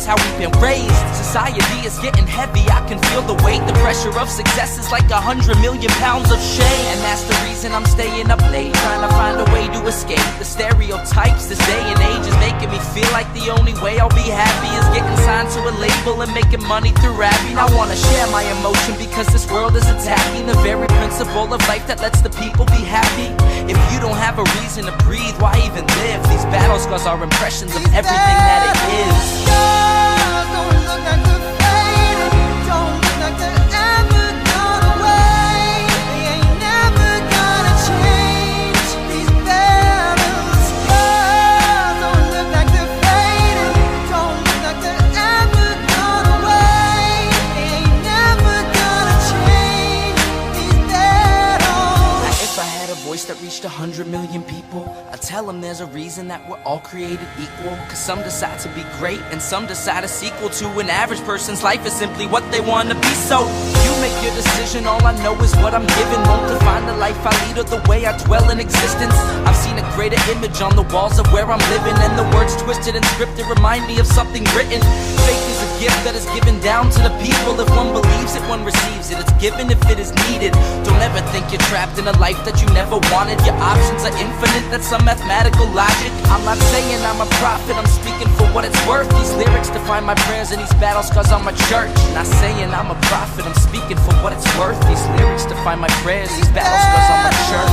how we've been raised. Society is getting heavy, I can feel the weight. The pressure of success is like 100 million pounds of shame. And that's the reason I'm staying up late, trying to find a way to escape the stereotypes this day and age is making me feel like the only way I'll be happy is getting signed to a label and making money through rapping. I wanna share my emotion because this world is attacking the very principle of life that lets the people be happy. If you don't have a reason to breathe, why even live? These battle scars are impressions of everything that it is. Don't look like they're fading, don't look like they're ever gone away. They ain't never gonna change. These battle scars don't look like they're fading, don't look like they're ever gone away. They ain't never gonna change. These battles. If I had a voice that reached 100 million people, I'd tell them there's a reason that we're all created equal. Cause some decide to be great and some decide a sequel to an average person's life is simply what they want to be. So you make your decision, all I know is what I'm given. Won't define the life I lead or the way I dwell in existence. I've seen a greater image on the walls of where I'm living, and the words twisted and scripted remind me of something written. Faith is a gift that is given down to the people. If one believes it, one receives it. It's given if it is needed. Don't ever think you're trapped in a life that you never wanted. Your options are infinite, that's some mathematical logic. I'm not saying I'm a prophet, I'm speaking for what it's worth. These lyrics define my prayers and these battle scars on my church. Not saying I'm a prophet, I'm speaking for what it's worth. These lyrics define my prayers, these battle scars on my church.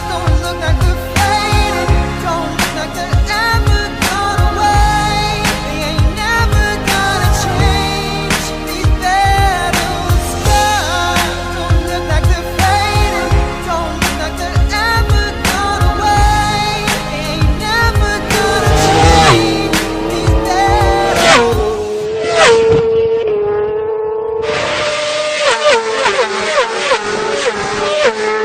Don't look like they're fading, don't look like they're ever gone away. They ain't never gonna change. These battle scars don't look like they're fading, don't look like they're ever gone away. They ain't never gonna change. These battles. Yeah.